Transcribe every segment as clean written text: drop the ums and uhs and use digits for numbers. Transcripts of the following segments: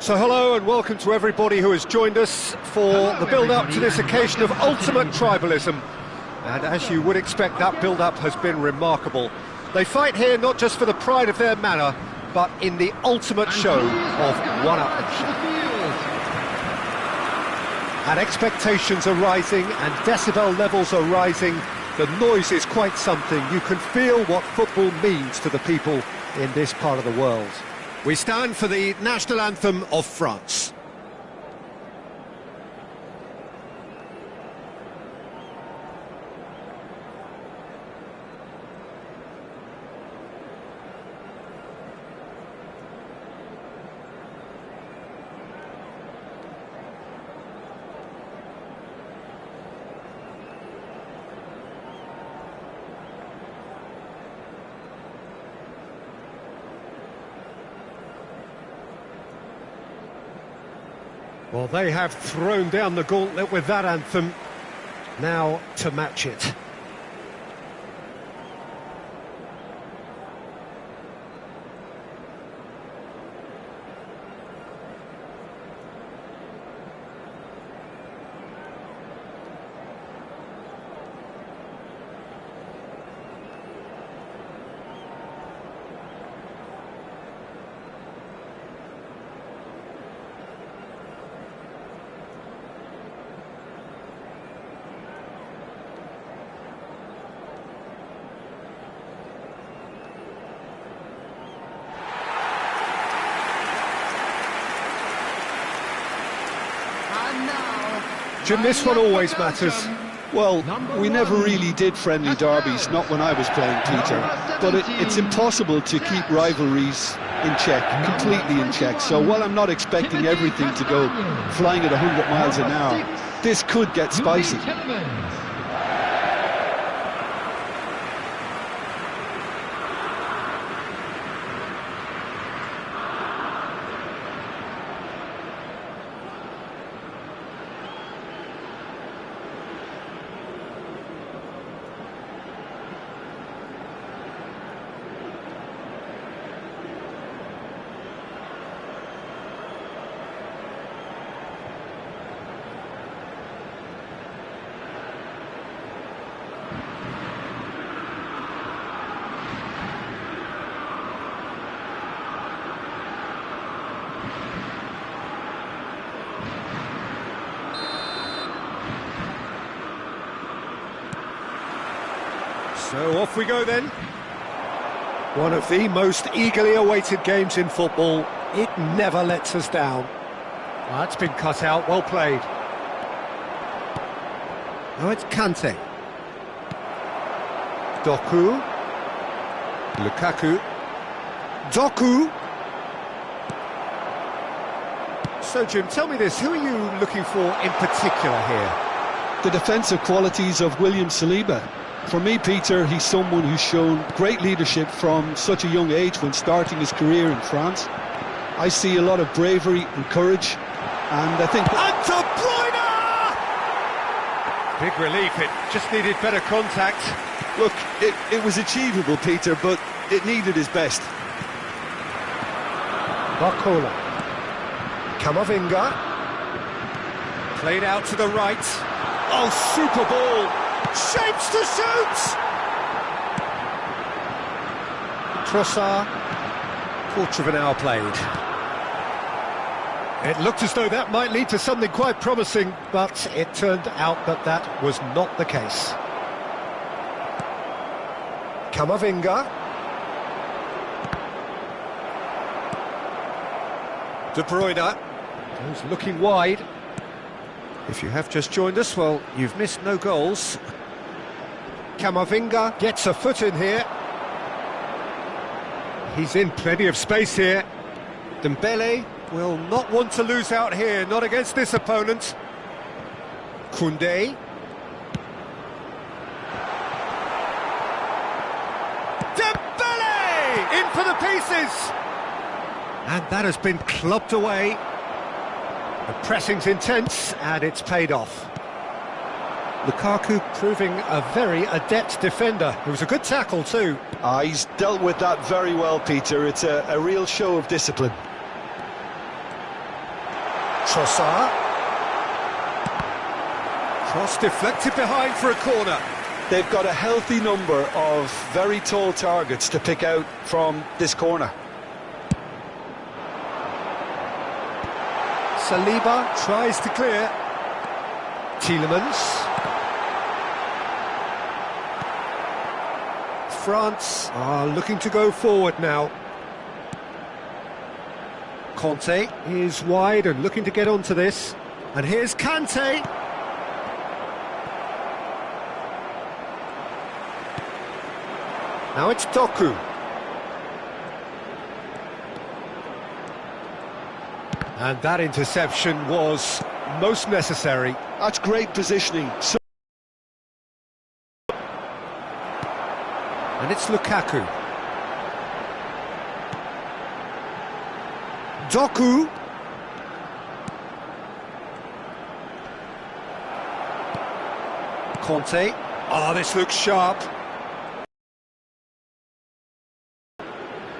So hello and welcome to everybody who has joined us for the build-up to this occasion of ultimate tribalism. And as you would expect, that build-up has been remarkable. They fight here not just for the pride of their manor, but in the ultimate show of one-upmanship. And expectations are rising and decibel levels are rising. The noise is quite something. You can feel what football means to the people in this part of the world. We stand for the national anthem of France. Well, they have thrown down the gauntlet with that anthem. Now to match it. Jim, this one always matters. Well, we never really did friendly derbies, not when I was playing, Peter. But it's impossible to keep rivalries in check, completely in check. So while I'm not expecting everything to go flying at 100 miles an hour, this could get spicy. So off we go then. One of the most eagerly awaited games in football. It never lets us down. Well, that's been cut out, well played. Now it's Kante. Doku. Lukaku. Doku. So Jim, tell me this, who are you looking for in particular here? The defensive qualities of William Saliba. For me, Peter, he's someone who's shown great leadership from such a young age when starting his career in France. I see a lot of bravery and courage, and I think... And De Bruyne! Big relief, it just needed better contact. Look, it was achievable, Peter, but it needed his best. Barcola. Camavinga. Played out to the right. Oh, super ball! Shapes to shoot! Trossard, quarter of an hour played. It looked as though that might lead to something quite promising, but it turned out that that was not the case. Camavinga. De Bruyne. He's looking wide. If you have just joined us, well, you've missed no goals. Camavinga gets a foot in here. He's in plenty of space here. Dembele will not want to lose out here, not against this opponent. Koundé. Dembele! In for the pieces! And that has been clubbed away. The pressing's intense, and it's paid off. Lukaku proving a very adept defender. It was a good tackle too. He's dealt with that very well, Peter. It's a real show of discipline. Trossard. Cross deflected behind for a corner. They've got a healthy number of very tall targets to pick out from this corner. Saliba tries to clear. Tielemans. France are looking to go forward now. Conte is wide and looking to get onto this. And here's Kante. Now it's Doku. And that interception was most necessary. That's great positioning. And it's Lukaku. Doku. Conte. Oh, this looks sharp.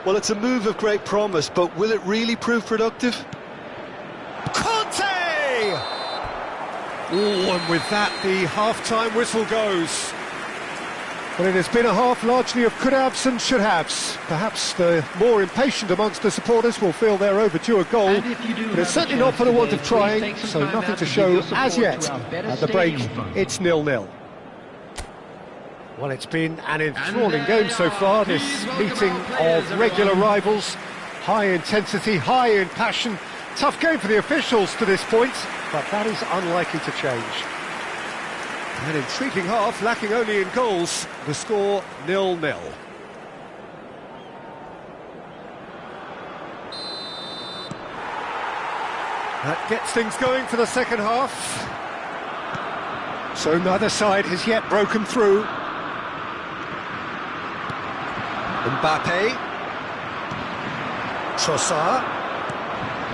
Well, it's a move of great promise, but will it really prove productive? Conte! Oh, and with that, the half-time whistle goes. Well, it has been a half largely of could-haves and should-haves. Perhaps the more impatient amongst the supporters will feel they're overdue a goal, but it's certainly not for the want of trying, so nothing to show as yet. At the break, it's 0-0. Well, it's been an enthralling game so far, this meeting of regular rivals. High intensity, high in passion. Tough game for the officials to this point, but that is unlikely to change. An intriguing half, lacking only in goals. The score 0-0. That gets things going for the second half. So neither side has yet broken through. Mbappe. Trossard.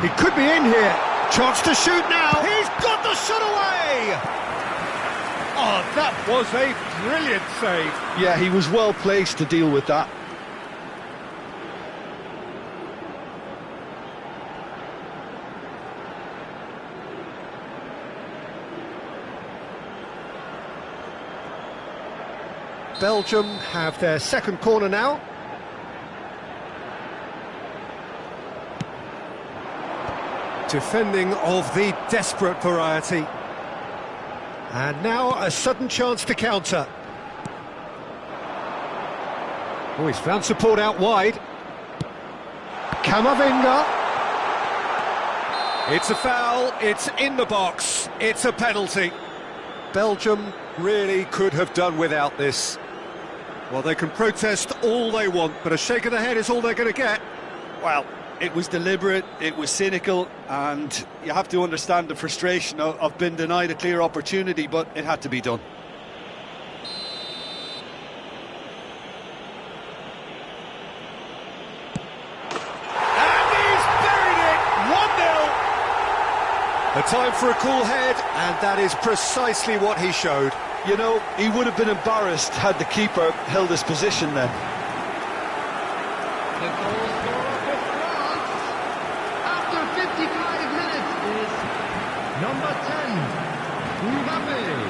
He could be in here. Chance to shoot now. He's got the shot away! Oh, that was a brilliant save. Yeah, he was well placed to deal with that. Belgium have their second corner now. Defending of the desperate variety. And now a sudden chance to counter. Oh, he's found support out wide. Camavinga. It's a foul, it's in the box, it's a penalty. Belgium really could have done without this. Well, they can protest all they want, but a shake of the head is all they're going to get. Well, it was deliberate, it was cynical, and you have to understand the frustration of being denied a clear opportunity, but it had to be done. And he's buried it! 1-0! A time for a cool head, and that is precisely what he showed. You know, he would have been embarrassed had the keeper held his position then. The goal scorer for France after 55 minutes is number 10, Mbappe.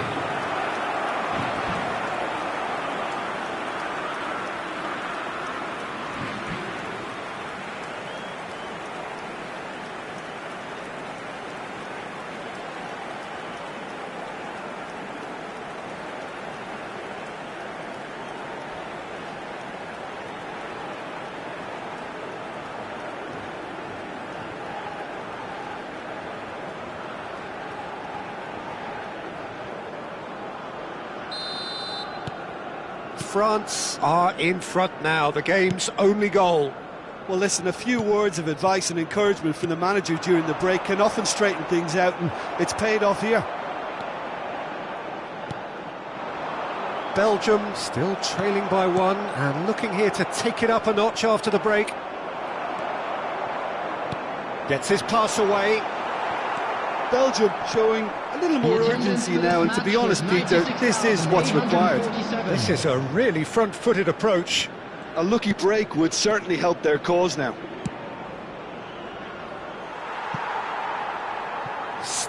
France are in front now, the game's only goal. Well, listen, a few words of advice and encouragement from the manager during the break can often straighten things out, and it's paid off here. Belgium still trailing by one and looking here to take it up a notch after the break. Gets his pass away. Belgium showing a little more urgency now, and to be honest, Peter, this is what's required. This is a really front-footed approach. A lucky break would certainly help their cause now.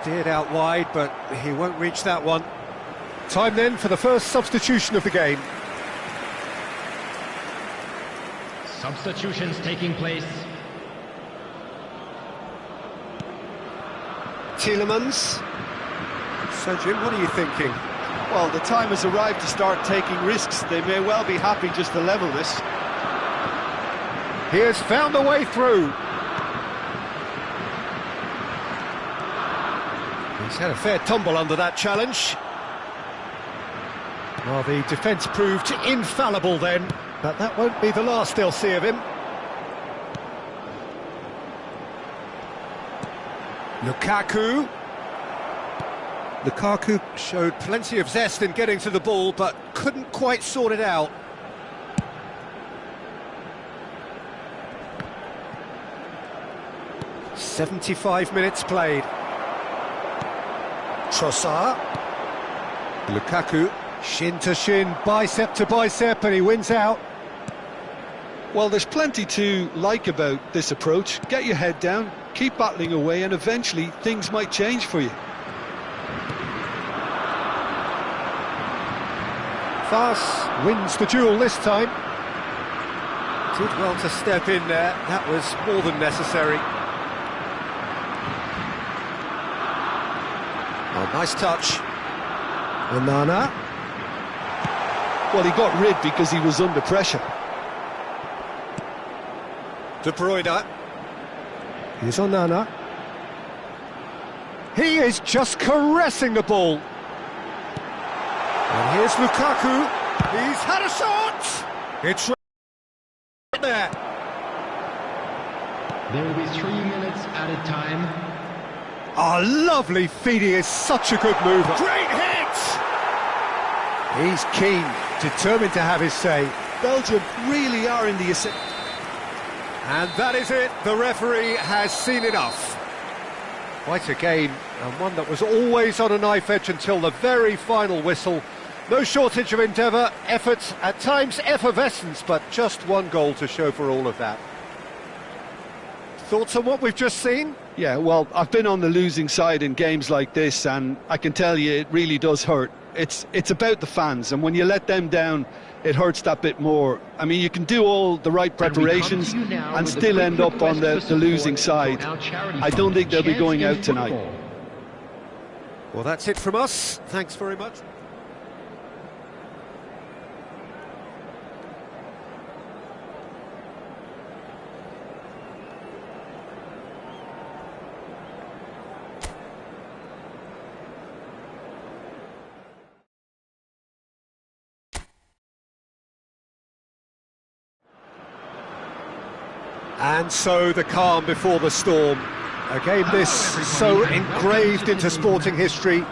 Steered out wide, but he won't reach that one. Time then for the first substitution of the game. Substitutions taking place. Tielemans. So, Jim, what are you thinking? Well, the time has arrived to start taking risks. They may well be happy just to level this. He has found a way through. He's had a fair tumble under that challenge. Well, the defence proved infallible then, but that won't be the last they'll see of him. Lukaku. Lukaku showed plenty of zest in getting to the ball, but couldn't quite sort it out. "75 minutes played. Trossard. Lukaku, shin to shin, bicep to bicep, and he wins out. Well, there's plenty to like about this approach. Get your head down, keep battling away, and eventually things might change for you. Fas wins the duel this time. Did well to step in there, that was more than necessary. Oh, nice touch. Onana. Well, he got rid because he was under pressure. De Bruyne. Here's Onana. He is just caressing the ball. And here's Lukaku. He's had a shot! It's right there. There will be 3 minutes added time. Oh, lovely feed. He is such a good mover. Great hit! He's keen, determined to have his say. Belgium really are in the ascent. And that is it. The referee has seen enough. Quite a game, and one that was always on a knife edge until the very final whistle. No shortage of endeavour, effort, at times effervescence, but just one goal to show for all of that. Thoughts on what we've just seen? Yeah, well, I've been on the losing side in games like this, and I can tell you it really does hurt. It's about the fans, and when you let them down, it hurts that bit more. I mean, you can do all the right preparations and still end up on the losing side. I don't think they'll be going out tonight. Well, that's it from us. Thanks very much. And so the calm before the storm. A game this so engraved into sporting history.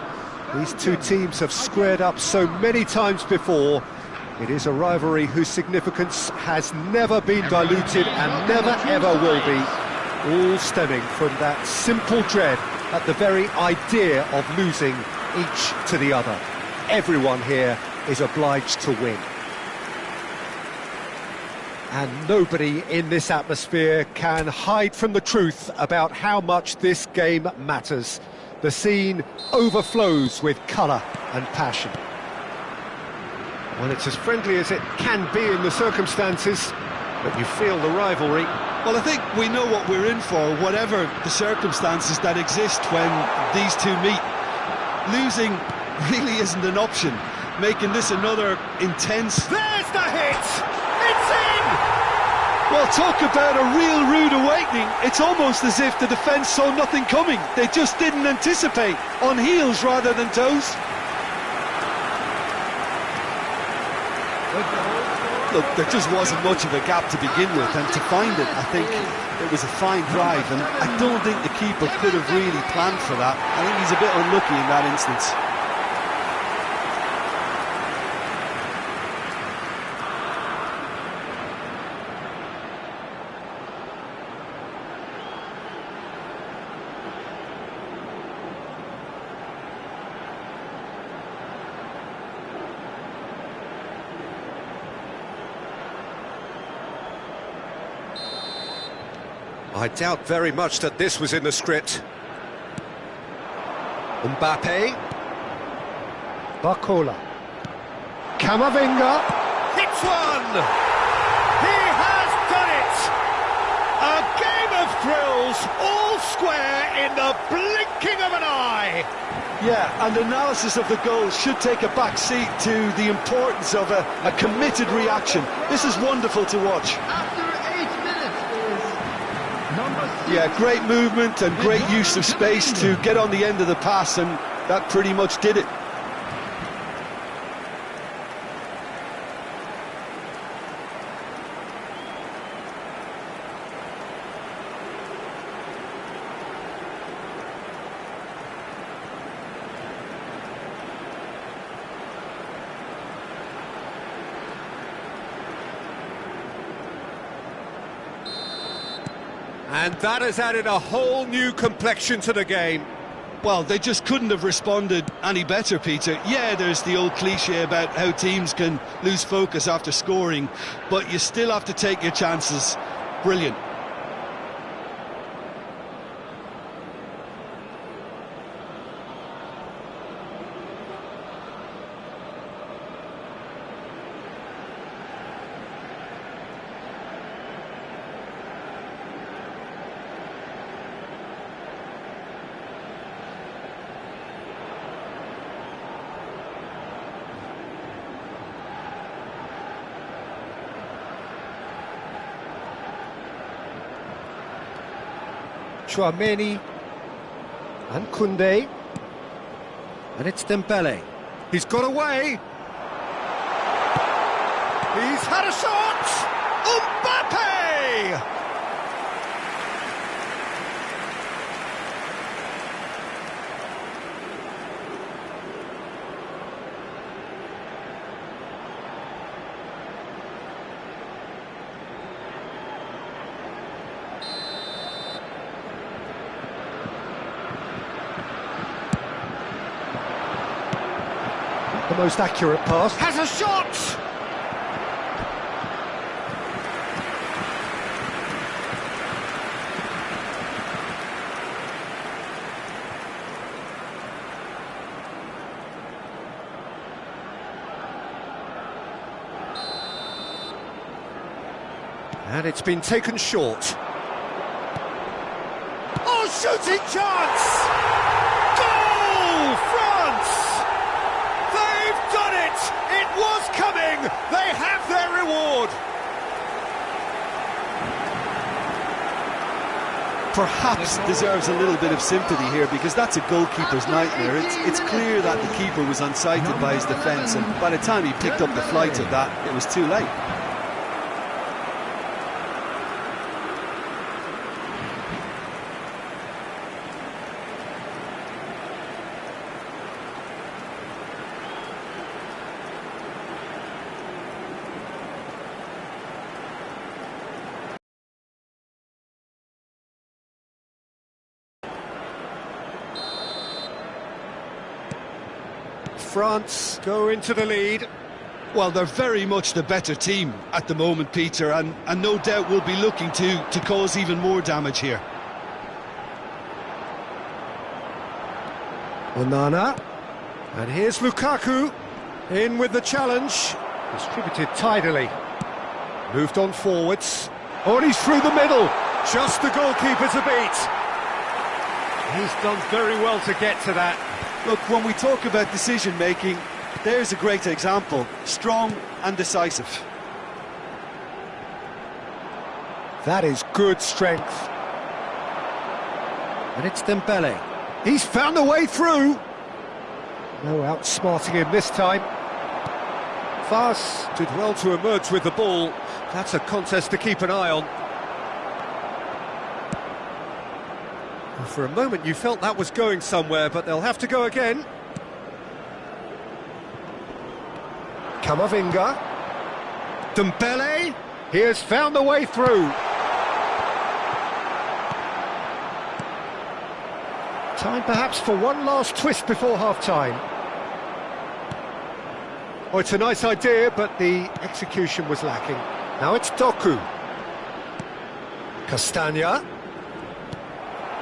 These two teams have squared up so many times before. It is a rivalry whose significance has never been diluted and never ever will be. All stemming from that simple dread at the very idea of losing each to the other. Everyone here is obliged to win. And nobody in this atmosphere can hide from the truth about how much this game matters. The scene overflows with colour and passion. Well, it's as friendly as it can be in the circumstances, but you feel the rivalry. Well, I think we know what we're in for, whatever the circumstances that exist when these two meet. Losing really isn't an option, making this another intense... There's the hit! It's in! Well, talk about a real rude awakening. It's almost as if the defence saw nothing coming. They just didn't anticipate, on heels rather than toes. Look, there just wasn't much of a gap to begin with, and to find it, I think it was a fine drive, and I don't think the keeper could have really planned for that. I think he's a bit unlucky in that instance. I doubt very much that this was in the script. Mbappe. Barcola. Camavinga. Hits one! He has done it! A game of thrills, all square in the blinking of an eye! Yeah, and analysis of the goal should take a back seat to the importance of a committed reaction. This is wonderful to watch. After 8 minutes is number 6. Yeah, great movement and great use of space to get on the end of the pass, and that pretty much did it. And that has added a whole new complexion to the game. Well, they just couldn't have responded any better, Peter. Yeah, there's the old cliche about how teams can lose focus after scoring, but you still have to take your chances. Brilliant. Chouameni and Koundé, and it's Dembele. He's got away. He's had a shot. Mbappe! The most accurate pass. Has a shot! And it's been taken short. Oh, shooting chance! Goal! France! They've done it! It was coming! They have their reward! Perhaps deserves a little bit of sympathy here, because that's a goalkeeper's nightmare. It's clear that the keeper was unsighted by his defence, and by the time he picked up the flight of that, it was too late. France go into the lead. Well, they're very much the better team at the moment, Peter, and no doubt will be looking to cause even more damage here. Onana, and here's Lukaku, in with the challenge, distributed tidily, moved on forwards, oh, and he's through the middle, just the goalkeeper to beat. He's done very well to get to that. Look, when we talk about decision-making, there's a great example. Strong and decisive. That is good strength. And it's Dembele. He's found a way through. No outsmarting him this time. Fas did well to emerge with the ball. That's a contest to keep an eye on. For a moment you felt that was going somewhere, but they'll have to go again. Camavinga. Dembele. He has found a way through. Time perhaps for one last twist before half-time. Oh, it's a nice idea, but the execution was lacking. Now it's Doku. Castagna.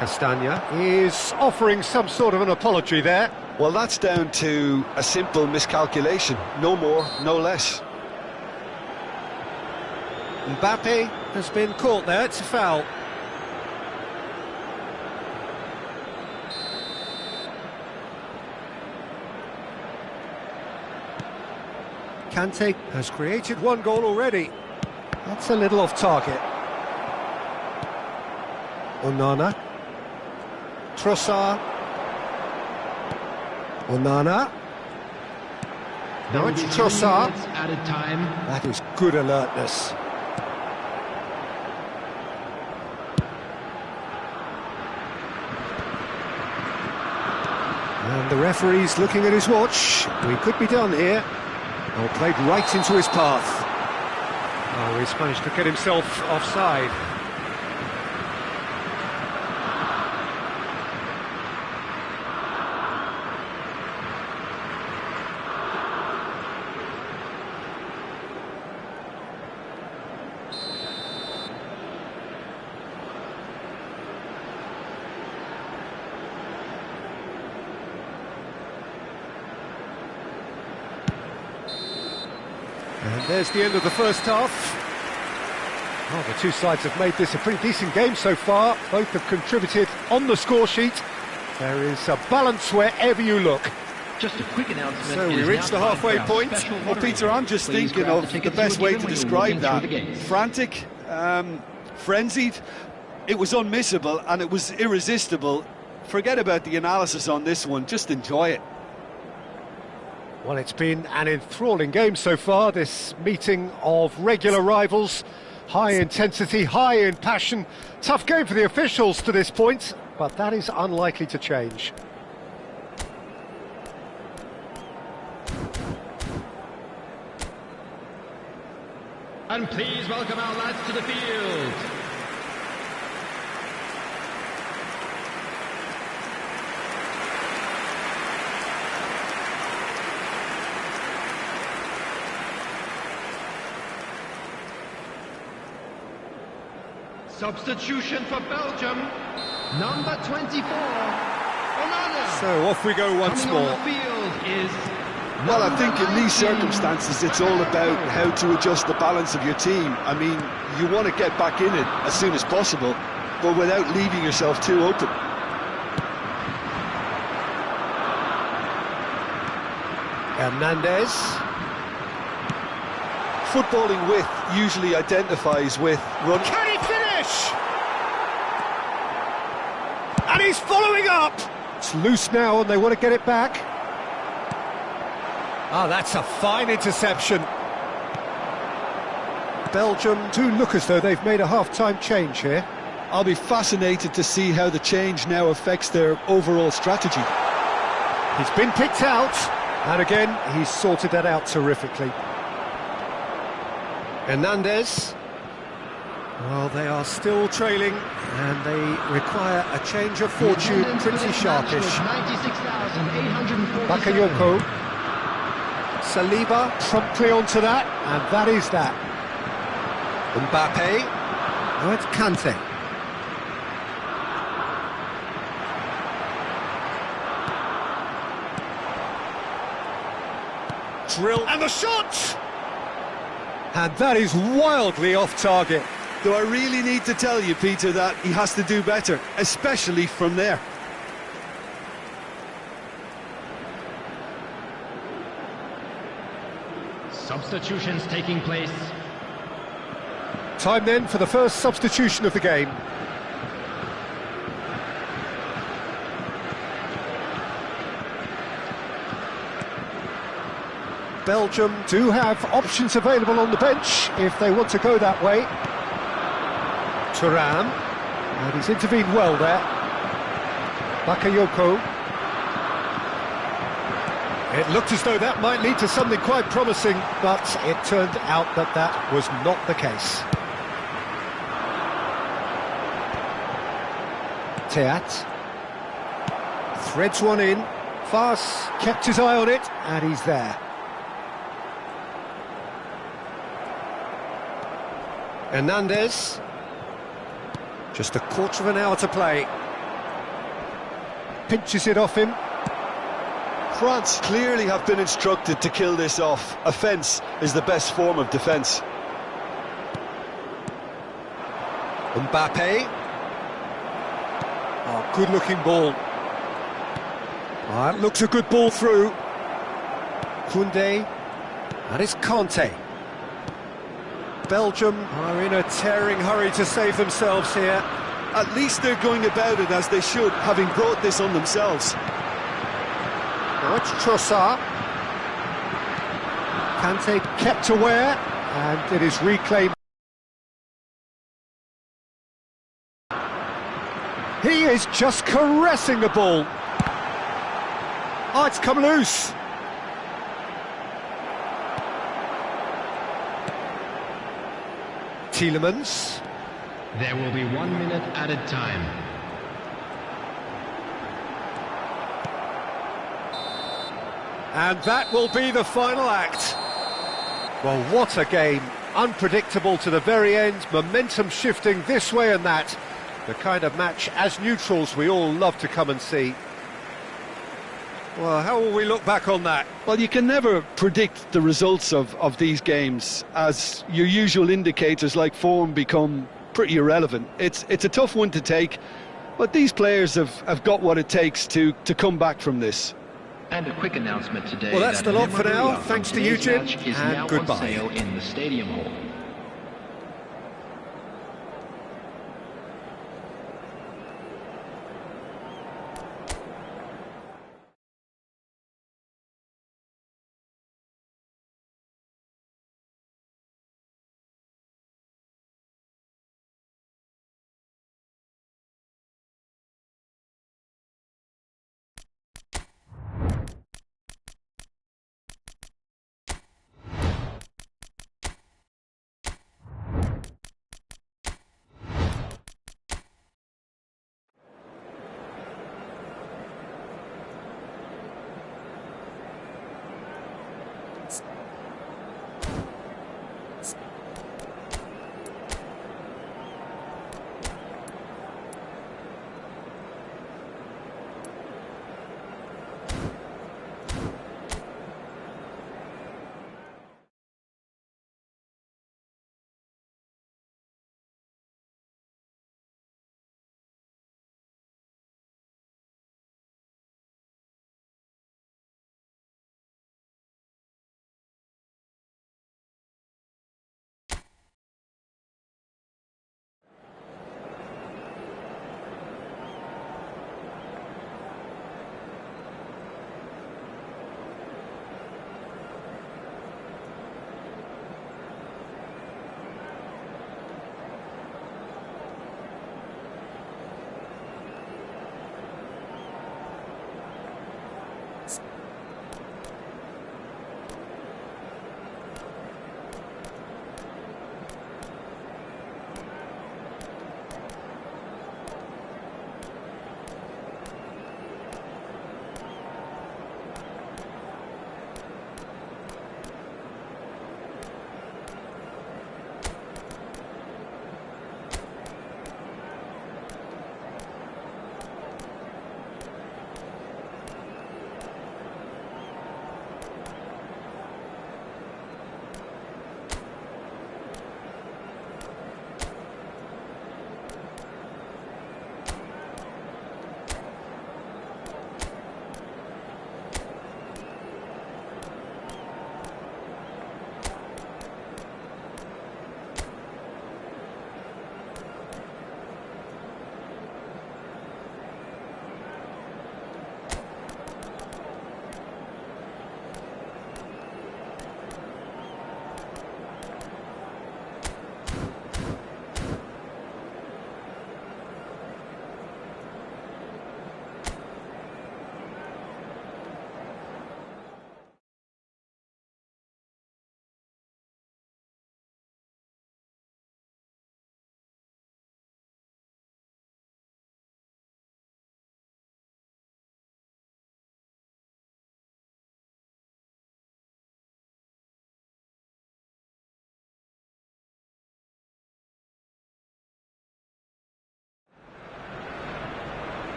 Castagna is offering some sort of an apology there. Well, that's down to a simple miscalculation. No more, no less. Mbappe has been caught there, it's a foul. Kante has created one goal already. That's a little off target. Onana. Trossard. Onana. Now it's Trossard. Added time. That is good alertness. And the referee's looking at his watch. We could be done here. Oh, played right into his path. Oh, he's managed to get himself offside. And there's the end of the first half. Oh, the two sides have made this a pretty decent game so far. Both have contributed on the score sheet. There is a balance wherever you look. Just a quick announcement. So we reached the halfway point. Well, Peter, I'm just thinking of the best way to describe that. Frantic, frenzied. It was unmissable and it was irresistible. Forget about the analysis on this one. Just enjoy it. Well, it's been an enthralling game so far, this meeting of regular rivals. High intensity, high in passion. Tough game for the officials to this point, but that is unlikely to change. And please welcome our lads to the field. Substitution for Belgium, number 24, Onana. So off we go once Coming more. on the field is Well, I think in these circumstances, it's all about how to adjust the balance of your team. I mean, you want to get back in it as soon as possible, but without leaving yourself too open. Hernandez. Footballing width usually identifies with run. Can he finish? And he's following up. It's loose now and they want to get it back. Ah, that's a fine interception. Belgium do look as though they've made a half-time change here. I'll be fascinated to see how the change now affects their overall strategy. He's been picked out, and again, he's sorted that out terrifically. Hernandez. Well, they are still trailing, and they require a change of fortune pretty sharpish. Bakayoko. Saliba promptly onto that, and that is that. Mbappe. Now it's Kante. Drill, and the shot! And that is wildly off target. Do I really need to tell you, Peter, that he has to do better, especially from there? substitutions taking place. Time then for the first substitution of the game. Belgium do have options available on the bench if they want to go that way. Thuram, and he's intervened well there. Bakayoko. It looked as though that might lead to something quite promising, but it turned out that that was not the case. Teat threads one in. Fas kept his eye on it, and he's there. Hernandez. Just a quarter of an hour to play. pinches it off him. France clearly have been instructed to kill this off. Offence is the best form of defence. Mbappe. Oh, good-looking ball. Oh, that looks a good ball through. Koundé. And it's Kanté. Belgium are in a tearing hurry to save themselves here. At least they're going about it as they should, having brought this on themselves. Now it's Trossard. Kanté kept aware, and it is reclaimed. He is just caressing the ball. Oh, it's come loose. Tielemans. There will be 1 minute added time. And that will be the final act. Well, what a game. Unpredictable to the very end, momentum shifting this way and that. The kind of match, as neutrals, we all love to come and see. Well, how will we look back on that? Well, you can never predict the results of these games, as your usual indicators like form become pretty irrelevant. It's a tough one to take, but these players have got what it takes to come back from this. And a quick announcement today. Well, that's the lot for now. Memorabilia Thanks from to you, today's Jim, match is and now goodbye. on sale in the Stadium Hall.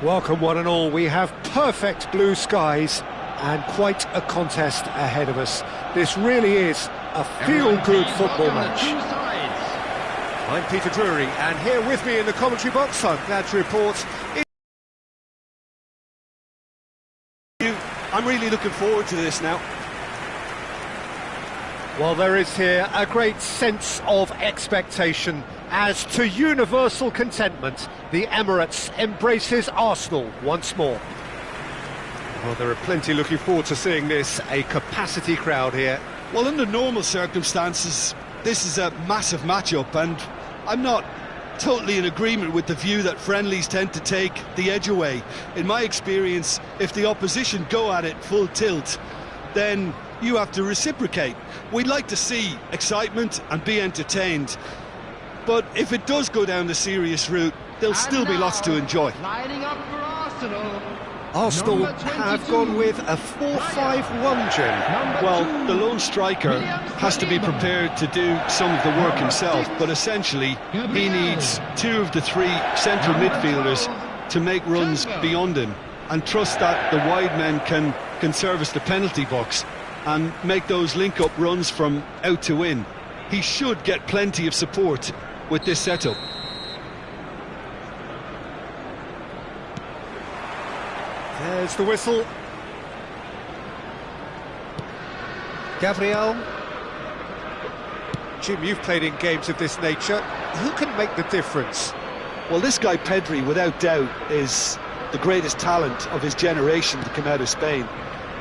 Welcome one and all. We have perfect blue skies and quite a contest ahead of us. This really is a feel-good football match. I'm Peter Drury, and here with me in the commentary box, I'm glad to report... I'm really looking forward to this now. Well, there is here a great sense of expectation as, to universal contentment, the Emirates embraces Arsenal once more. Well, there are plenty looking forward to seeing this, a capacity crowd here. Well, under normal circumstances, this is a massive matchup, and I'm not totally in agreement with the view that friendlies tend to take the edge away. In my experience, if the opposition go at it full tilt, then you have to reciprocate. We'd like to see excitement and be entertained, but if it does go down the serious route, there'll still be lots to enjoy. Lining up for Arsenal. Arsenal have gone with a 4-5-1, Jim. Well, the lone striker has to be prepared to do some of the work himself, but essentially he needs two of the three central midfielders to make runs beyond him and trust that the wide men can service the penalty box and make those link-up runs from out to in. He should get plenty of support with this setup. There's the whistle. Gabriel. Jim, you've played in games of this nature. Who can make the difference? Well, this guy Pedri, without doubt, is the greatest talent of his generation to come out of Spain.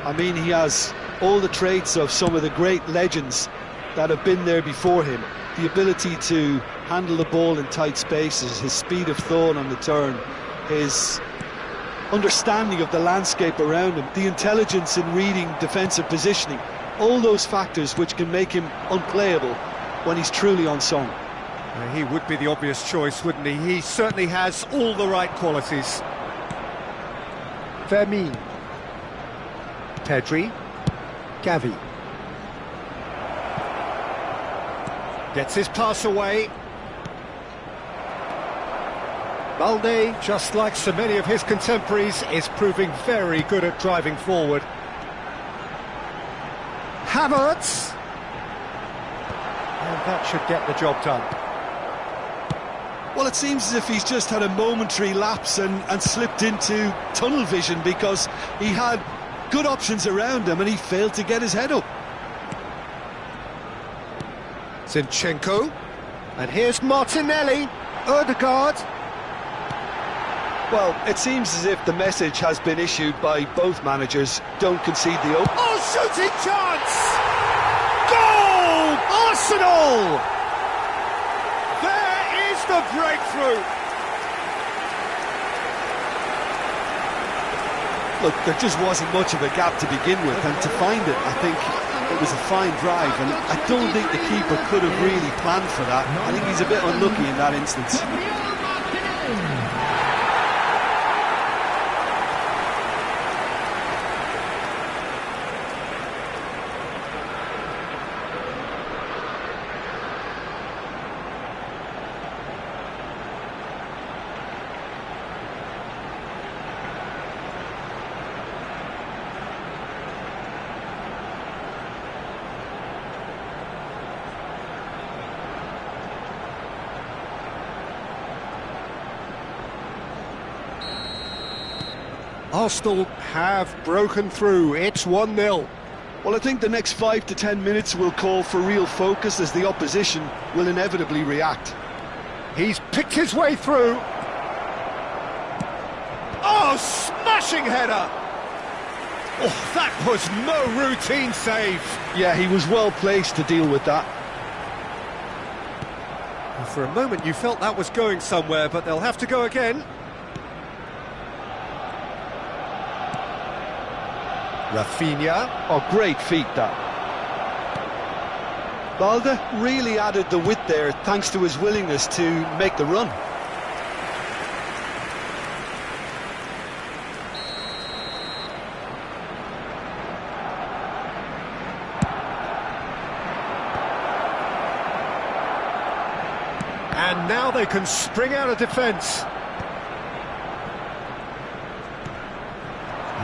I mean, he has all the traits of some of the great legends that have been there before him. The ability to handle the ball in tight spaces, his speed of thought on the turn, his understanding of the landscape around him, the intelligence in reading defensive positioning, all those factors which can make him unplayable when he's truly on song. He would be the obvious choice, wouldn't he? He certainly has all the right qualities. Vermin. Pedri. Gavi. Gets his pass away. Balde, just like so many of his contemporaries, is proving very good at driving forward. Havertz! And that should get the job done. Well, it seems as if he's just had a momentary lapse and slipped into tunnel vision, because he had good options around him and he failed to get his head up. Zinchenko. And here's Martinelli. Ødegaard. Well, it seems as if the message has been issued by both managers: don't concede the open. Oh, shooting chance! Goal! Arsenal! There is the breakthrough! Look, there just wasn't much of a gap to begin with, and to find it, I think it was a fine drive, and I don't think the keeper could have really planned for that. I think he's a bit unlucky in that instance. Arsenal have broken through. It's 1-0. Well, I think the next 5 to 10 minutes will call for real focus, as the opposition will inevitably react. He's picked his way through. Oh, smashing header! Oh, that was no routine save. Yeah, he was well placed to deal with that. And for a moment you felt that was going somewhere, but they'll have to go again. Rafinha. Oh, great feat, that. Balde really added the width there thanks to his willingness to make the run. And now they can spring out of defence.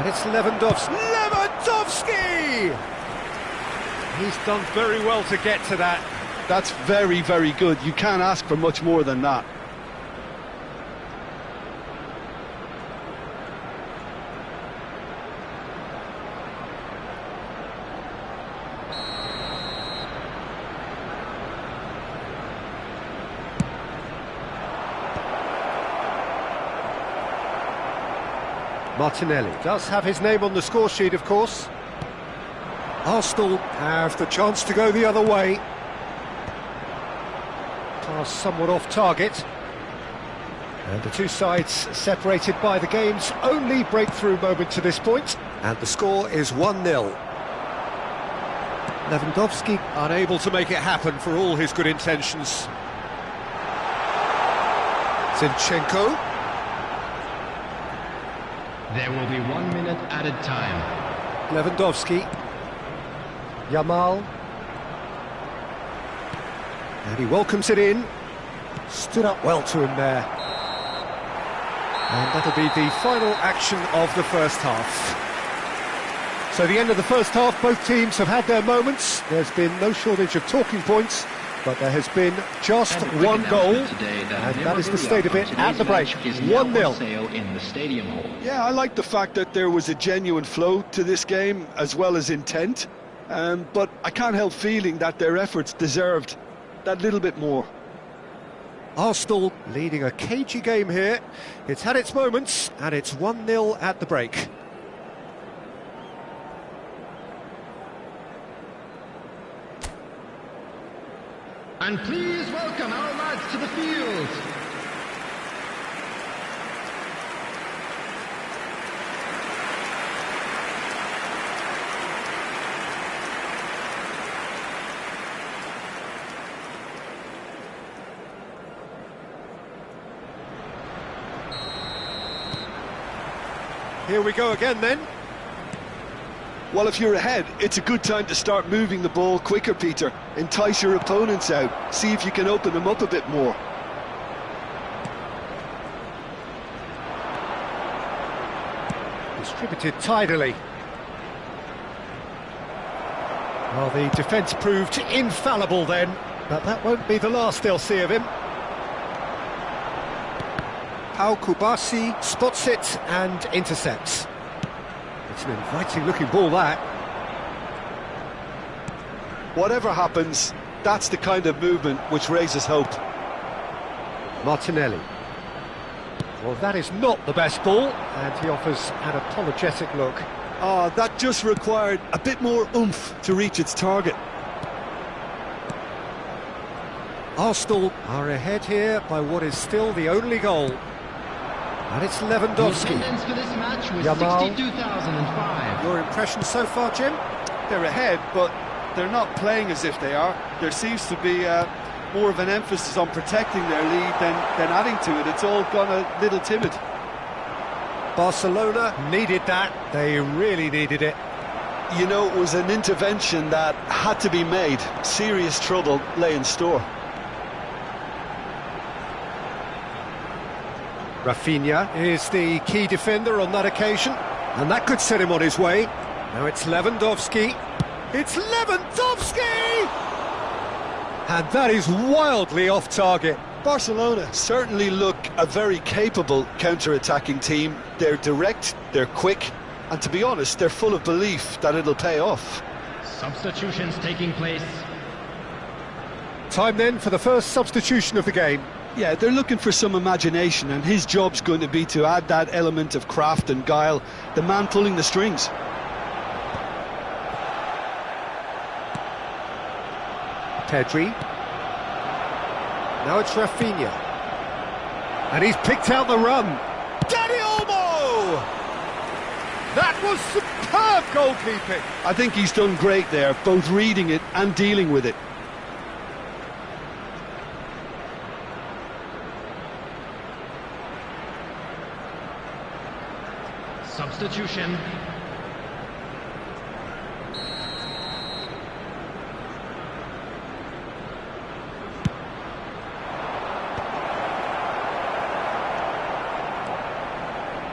And it's Lewandowski. Lewandowski! He's done very well to get to that. That's very, very good. You can't ask for much more than that. Martinelli does have his name on the score sheet, of course. Arsenal have the chance to go the other way. Pass somewhat off target. And the two sides separated by the game's only breakthrough moment to this point. And the score is 1-0. Lewandowski unable to make it happen for all his good intentions. Zinchenko. There will be 1 minute added time. Lewandowski. Yamal. And he welcomes it in. Stood up well to him there. And that'll be the final action of the first half. So the end of the first half, both teams have had their moments. There's been no shortage of talking points, but there has been just one goal, and that is the state of it at the break. 1-0. In the stadium hall. Yeah, I like the fact that there was a genuine flow to this game, as well as intent. But I can't help feeling that their efforts deserved that little bit more. Arsenal leading a cagey game here. It's had its moments, and it's 1-0 at the break. And please welcome our lads to the field. Here we go again then. Well, if you're ahead, it's a good time to start moving the ball quicker, Peter. Entice your opponents out. See if you can open them up a bit more. Distributed tidily. Well, the defence proved infallible then, but that won't be the last they'll see of him. Pau Kubasi spots it and intercepts. It's an inviting-looking ball, that. Whatever happens, that's the kind of movement which raises hope. Martinelli. Well, that is not the best ball, and he offers an apologetic look. Ah, that just required a bit more oomph to reach its target. Arsenal are ahead here by what is still the only goal. And it's Lewandowski. Attendance for this match was Yamal. 62,005. Your impression so far, Jim? They're ahead, but they're not playing as if they are. There seems to be more of an emphasis on protecting their lead than adding to it. It's all gone a little timid. Barcelona needed that. They really needed it. You know, it was an intervention that had to be made. Serious trouble lay in store. Rafinha is the key defender on that occasion, and that could set him on his way. Now it's Lewandowski. It's Lewandowski! And that is wildly off target. Barcelona certainly look a very capable counter-attacking team. They're direct, they're quick, and to be honest, they're full of belief that it'll pay off. Substitutions taking place. Time then for the first substitution of the game. Yeah, they're looking for some imagination, and his job's going to be to add that element of craft and guile, the man pulling the strings. Pedri. Now it's Rafinha. And he's picked out the run. Dani Olmo! That was superb goalkeeping. I think he's done great there, both reading it and dealing with it. Substitution.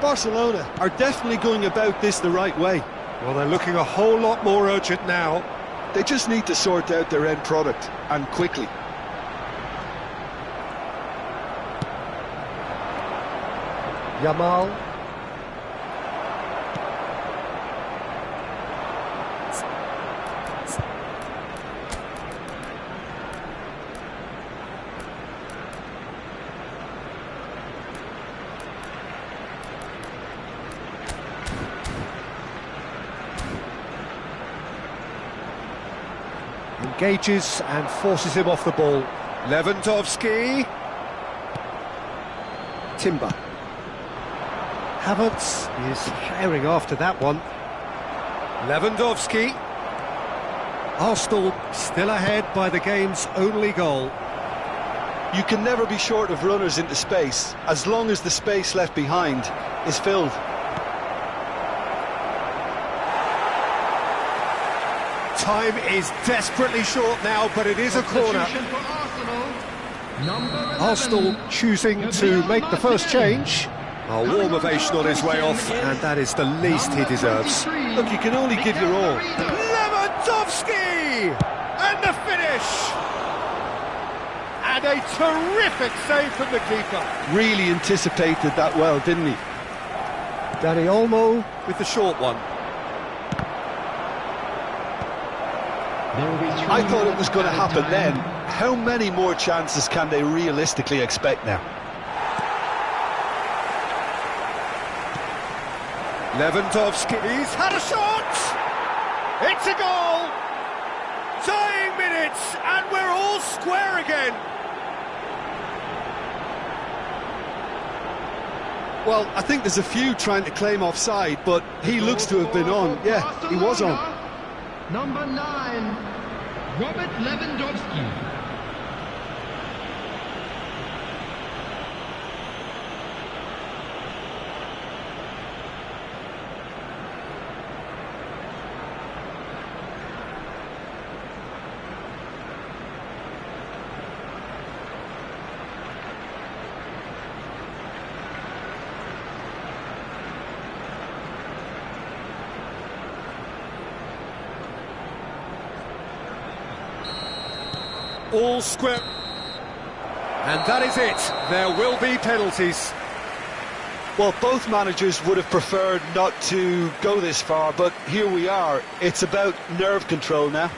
Barcelona are definitely going about this the right way. Well, they're looking a whole lot more urgent now. They just need to sort out their end product, and quickly. Yamal. Engages and forces him off the ball. Lewandowski. Timber. Havertz is herring after that one. Lewandowski. Arsenal still ahead by the game's only goal. You can never be short of runners into space, as long as the space left behind is filled. Time is desperately short now, but it is a corner. Arsenal choosing to make the first change. A warm ovation on his way off, and that is the least he deserves. Look, you can only give your all. Lewandowski! And the finish! And a terrific save from the keeper. Really anticipated that well, didn't he? Dani Olmo with the short one. I thought it was going to happen then. How many more chances can they realistically expect now? Lewandowski's had a shot! It's a goal! Dying minutes, and we're all square again! Well, I think there's a few trying to claim offside, but he looks to have been on. Yeah, he was on. Number 9, Robert Lewandowski. All square. And that is it. There will be penalties. Well, both managers would have preferred not to go this far, but here we are. It's about nerve control now.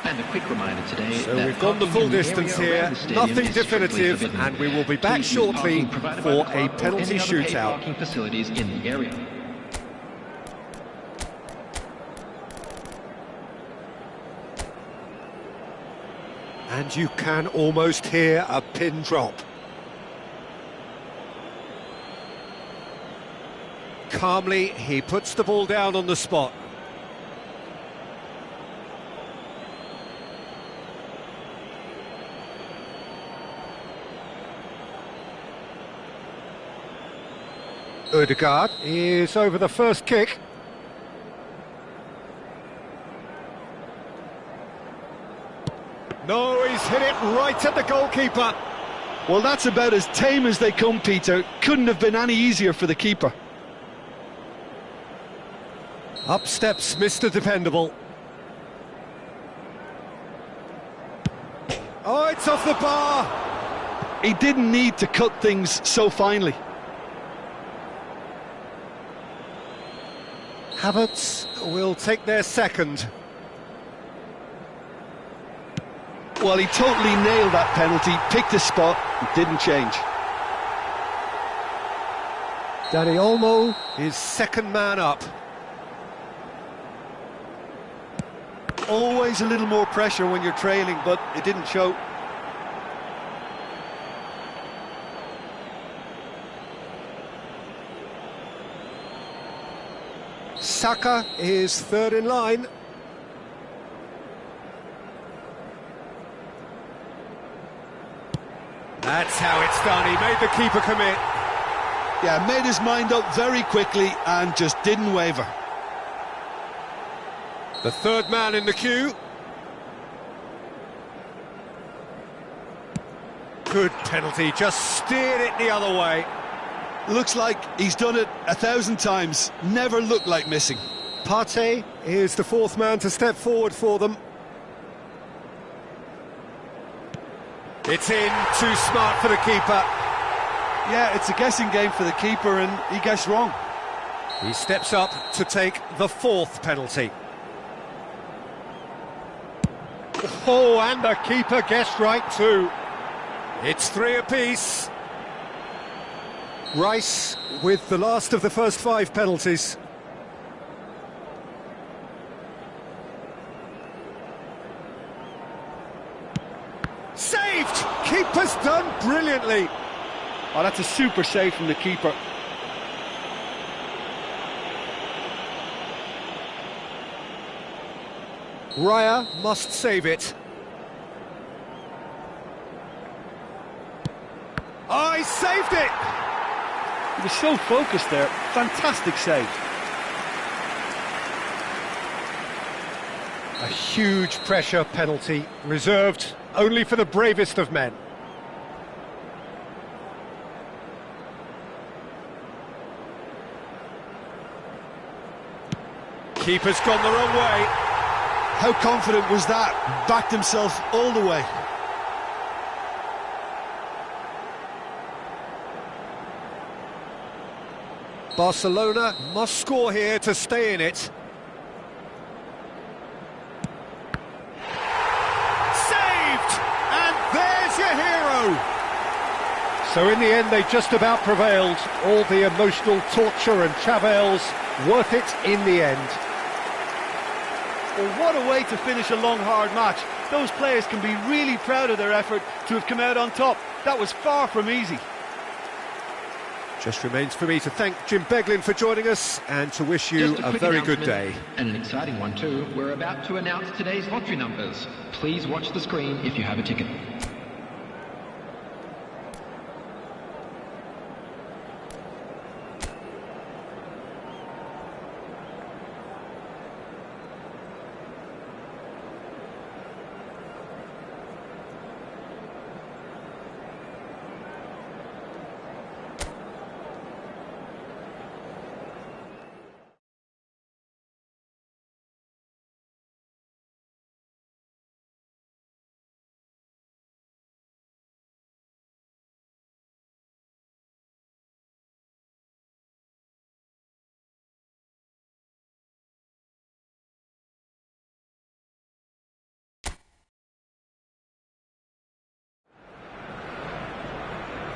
And a quick reminder today. So we've gone the full distance here, nothing definitive, and we will be back shortly for a penalty shootout. Parking facilities in the area. And you can almost hear a pin drop. Calmly, he puts the ball down on the spot. Ødegaard is over the first kick. No, he's hit it right at the goalkeeper. Well, that's about as tame as they come, Peter. Couldn't have been any easier for the keeper. Up steps Mr. Dependable. Oh, it's off the bar. He didn't need to cut things so finely. Havertz will take their second. Well, he totally nailed that penalty, picked a spot, and didn't change. Dani Olmo is second man up. Always a little more pressure when you're trailing, but it didn't show. Saka is third in line. That's how it's done. He made the keeper commit. Yeah, made his mind up very quickly and just didn't waver. The third man in the queue. Good penalty, just steered it the other way. Looks like he's done it 1,000 times. Never looked like missing. Partey is the fourth man to step forward for them. It's in, too smart for the keeper. Yeah, it's a guessing game for the keeper, and he guessed wrong. He steps up to take the fourth penalty. Oh, and the keeper guessed right too. It's 3 apiece. Rice with the last of the first 5 penalties. Saved! Keeper's done brilliantly. Oh, that's a super save from the keeper. Raya must save it. Oh, he saved it! He was so focused there. Fantastic save. A huge pressure penalty, reserved only for the bravest of men. Keeper's gone the wrong way. How confident was that? Backed himself all the way. Barcelona must score here to stay in it. Saved! And there's your hero! So in the end they just about prevailed. All the emotional torture and travails, worth it in the end. Well, what a way to finish a long, hard match. Those players can be really proud of their effort to have come out on top. That was far from easy. Just remains for me to thank Jim Beglin for joining us and to wish you Just a quick very good announcement, day. And an exciting one too. We're about to announce today's lottery numbers. Please watch the screen if you have a ticket.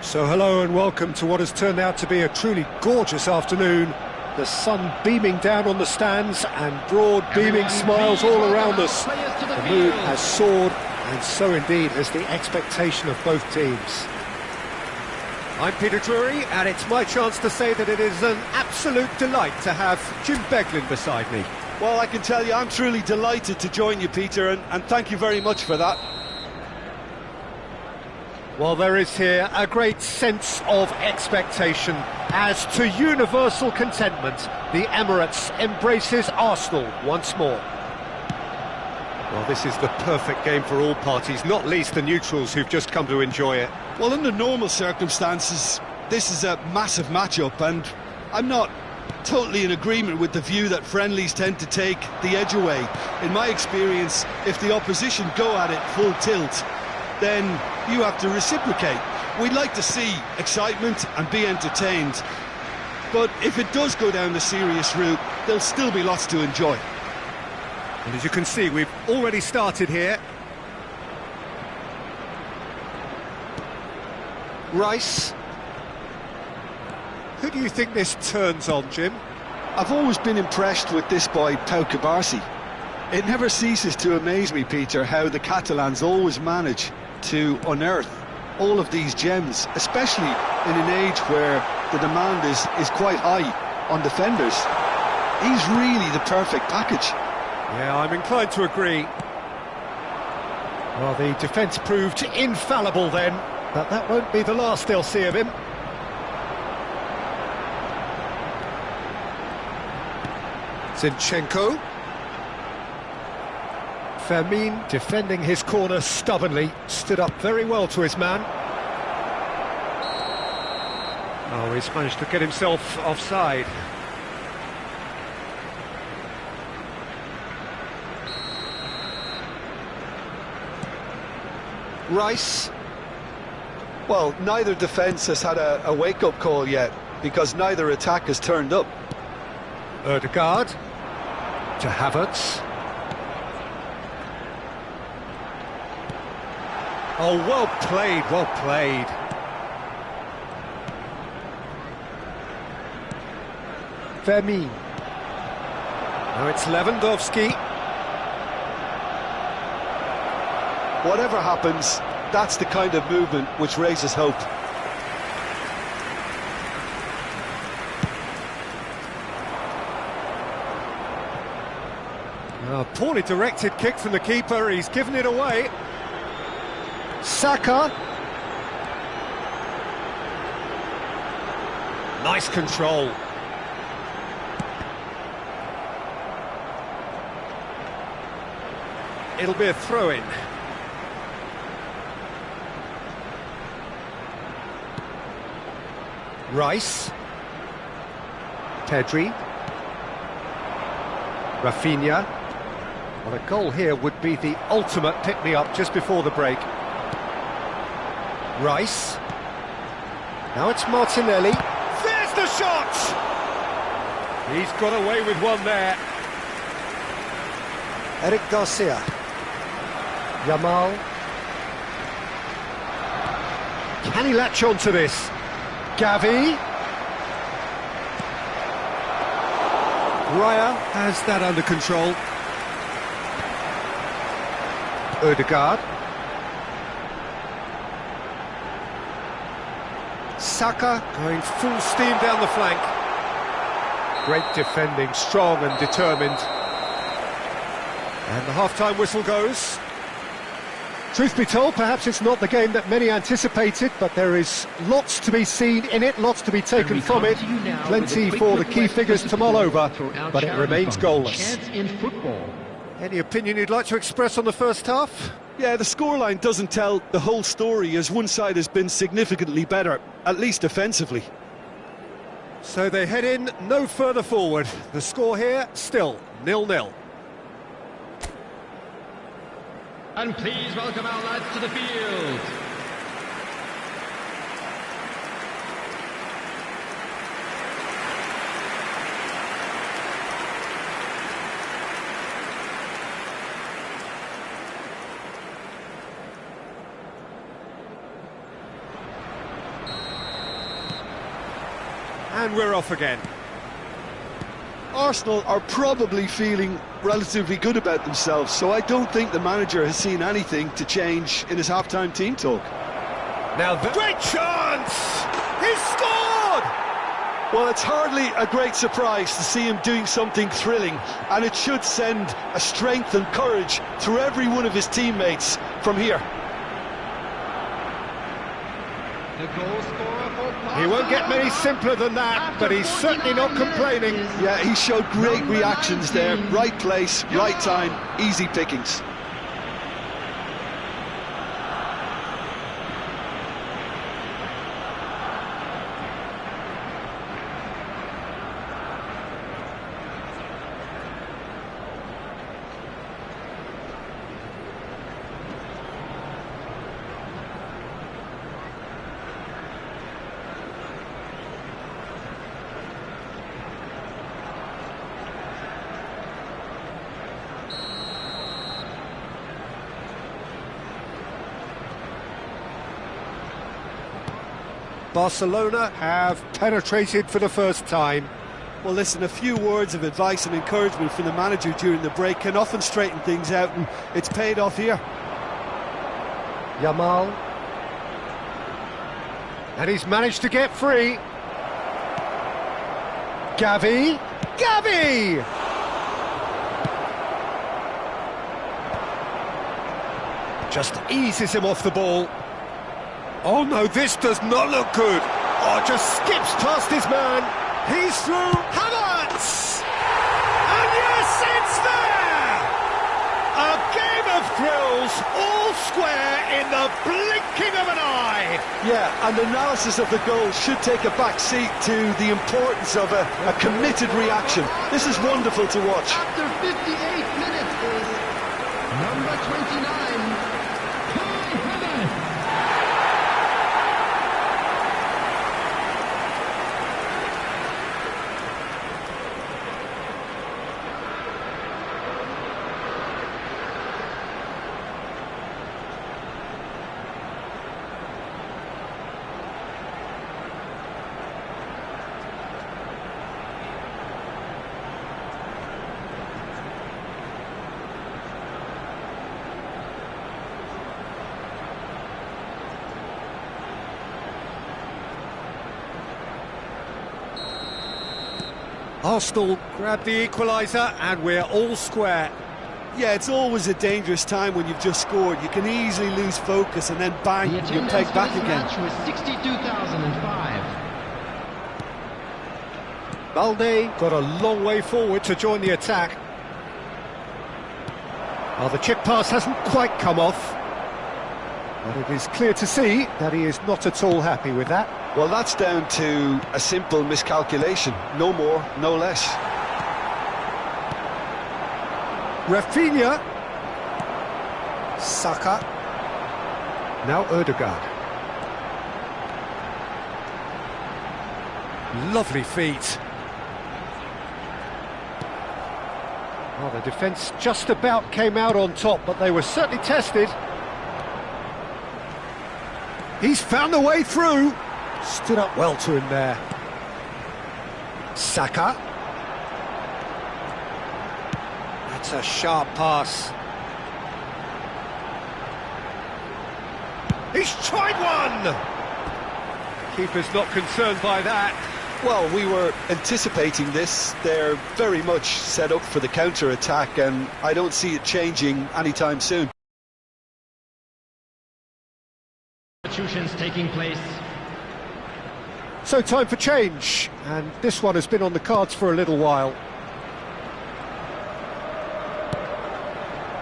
So hello and welcome to what has turned out to be a truly gorgeous afternoon. The sun beaming down on the stands and broad beaming smiles all around us. The mood has soared, and so indeed has the expectation of both teams. I'm Peter Drury, and it's my chance to say that it is an absolute delight to have Jim Beglin beside me. Well, I can tell you I'm truly delighted to join you, Peter, and thank you very much for that. Well, there is here a great sense of expectation as to universal contentment. The Emirates embraces Arsenal once more. Well, this is the perfect game for all parties, not least the neutrals who've just come to enjoy it. Well, under normal circumstances, this is a massive matchup, and I'm not totally in agreement with the view that friendlies tend to take the edge away. In my experience, if the opposition go at it full tilt, then you have to reciprocate. We'd like to see excitement and be entertained, but if it does go down the serious route, there'll still be lots to enjoy. And as you can see, we've already started here. Rice. Who do you think this turns on, Jim? I've always been impressed with this boy, Pau Cubarsí. It never ceases to amaze me, Peter, how the Catalans always manage to unearth all of these gems, especially in an age where the demand is quite high on defenders. He's really the perfect package. Yeah, I'm inclined to agree. Well, the defence proved infallible then, but that won't be the last they'll see of him. Zinchenko. Fermin, defending his corner stubbornly, stood up very well to his man. Oh, he's managed to get himself offside. Rice. Well, neither defence has had a wake-up call yet, because neither attack has turned up. Ødegaard to Havertz. Oh, well played, well played. Vermin. Now it's Lewandowski. Whatever happens, that's the kind of movement which raises hope. A poorly directed kick from the keeper, he's given it away. Saka. Nice control. It'll be a throw-in. Rice. Pedri. Rafinha. Well, a goal here would be the ultimate pick-me-up just before the break. Rice. Now it's Martinelli. There's the shot! He's got away with one there. Eric Garcia. Yamal. Can he latch on to this? Gavi. Raya has that under control. Ødegaard. Saka going full steam down the flank. Great defending, strong and determined. And the half-time whistle goes. Truth be told, perhaps it's not the game that many anticipated, but there is lots to be seen in it, lots to be taken from it. Plenty for the key figures to mull over, but it remains goalless. In football. Any opinion you'd like to express on the first half? Yeah, the scoreline doesn't tell the whole story, as one side has been significantly better, at least offensively. So they head in no further forward. The score here, still 0-0. And please welcome our lads to the field. And we're off again. Arsenal are probably feeling relatively good about themselves, so I don't think the manager has seen anything to change in his half-time team talk. Now the great chance! He's scored! Well, it's hardly a great surprise to see him doing something thrilling, and it should send a strength and courage through every one of his teammates from here. The goal scorer for He won't get many simpler than that, but he's certainly not complaining. Yeah, he showed great reactions there. Right place, right time, easy pickings. Barcelona have penetrated for the first time. Well, listen, a few words of advice and encouragement from the manager during the break can often straighten things out, and it's paid off here. Yamal. And he's managed to get free. Gavi. Gavi! Just eases him off the ball. Oh no, this does not look good. Oh, just skips past his man. He's through. Havertz! And yes, it's there! A game of thrills, all square in the blinking of an eye. Yeah, and analysis of the goal should take a back seat to the importance of a committed reaction. This is wonderful to watch. After 58 minutes is number 29, Kai Havertz. Arsenal grab the equaliser and we're all square. Yeah, it's always a dangerous time when you've just scored. You can easily lose focus and then bang, you're pegged back again. The match was 62,005. Balde got a long way forward to join the attack. Well, the chip pass hasn't quite come off, but it is clear to see that he is not at all happy with that. Well, that's down to a simple miscalculation. No more, no less. Rafinha. Saka. Now Ødegaard. Lovely feet. Well, the defence just about came out on top, but they were certainly tested. He's found the way through. Stood up well to him there. Saka. That's a sharp pass. He's tried one! Keeper's not concerned by that. Well, we were anticipating this. They're very much set up for the counter-attack, and I don't see it changing anytime soon. Substitutions taking place. So time for change, and this one has been on the cards for a little while.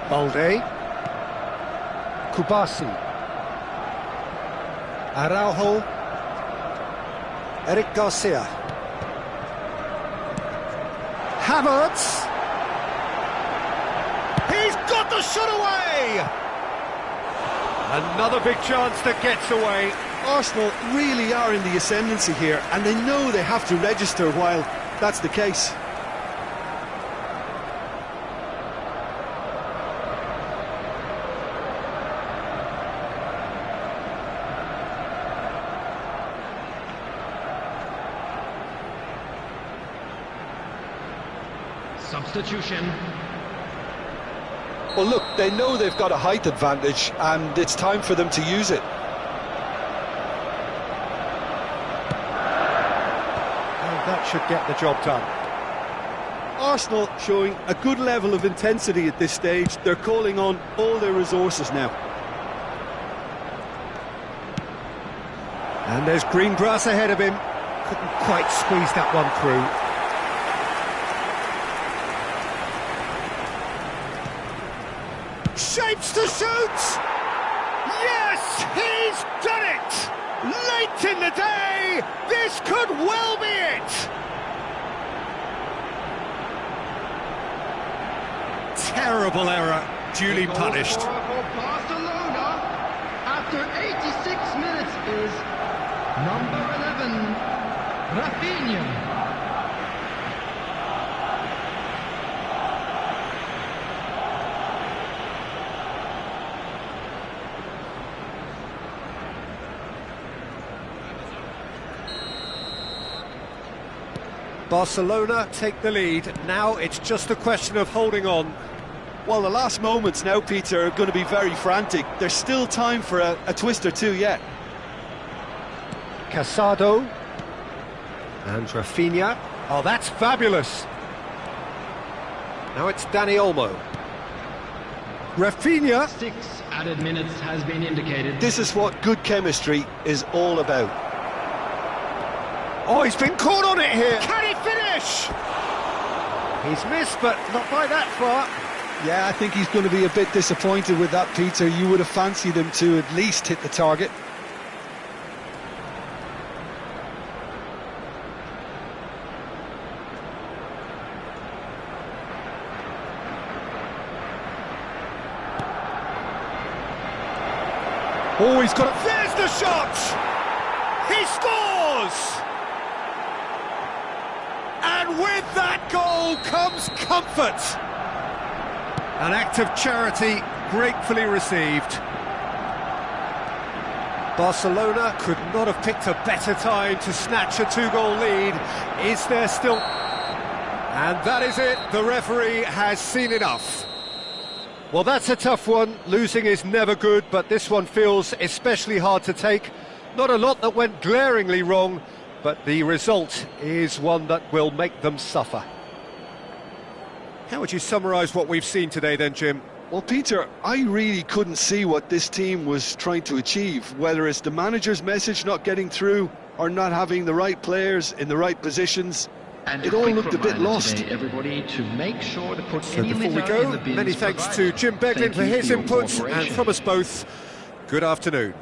Balde. Kubasi. Araujo. Eric Garcia. Havertz. He's got the shot away! Another big chance that gets away. Arsenal really are in the ascendancy here, and they know they have to register while that's the case. Substitution. Well, look, they know they've got a height advantage, and it's time for them to use it. That should get the job done. Arsenal showing a good level of intensity at this stage. They're calling on all their resources now. And there's green grass ahead of him. Couldn't quite squeeze that one through. Shapes to shoot! Yes, he's done it! Late in the day, this could well be it! Terrible error, duly punished. The goal scorer for Barcelona after 86 minutes is number 11, Rafinha. Barcelona take the lead. Now it's just a question of holding on. Well, the last moments now, Peter, are going to be very frantic. There's still time for a twist or two yet. Casado. And Rafinha. Oh, that's fabulous. Now it's Dani Olmo. Rafinha. 6 added minutes has been indicated. This is what good chemistry is all about. Oh, he's been caught on it here. Can he finish? He's missed, but not by that far. Yeah, I think he's going to be a bit disappointed with that, Peter. You would have fancied him to at least hit the target. Oh, he's got it. There's the shot! He scores! And with that goal comes comfort. An act of charity gratefully received. Barcelona could not have picked a better time to snatch a two-goal lead. Is there still... And that is it, the referee has seen enough. Well, that's a tough one. Losing is never good, but this one feels especially hard to take. Not a lot that went glaringly wrong, but the result is one that will make them suffer. How would you summarise what we've seen today then, Jim? Well, Peter, I really couldn't see what this team was trying to achieve, whether it's the manager's message not getting through or not having the right players in the right positions. And it all looked a bit lost. Today, everybody, to make sure to put So any before we litter go, in the bins many thanks provided. to Jim Beglin Thank for you his your input, and cooperation. from us both, good afternoon.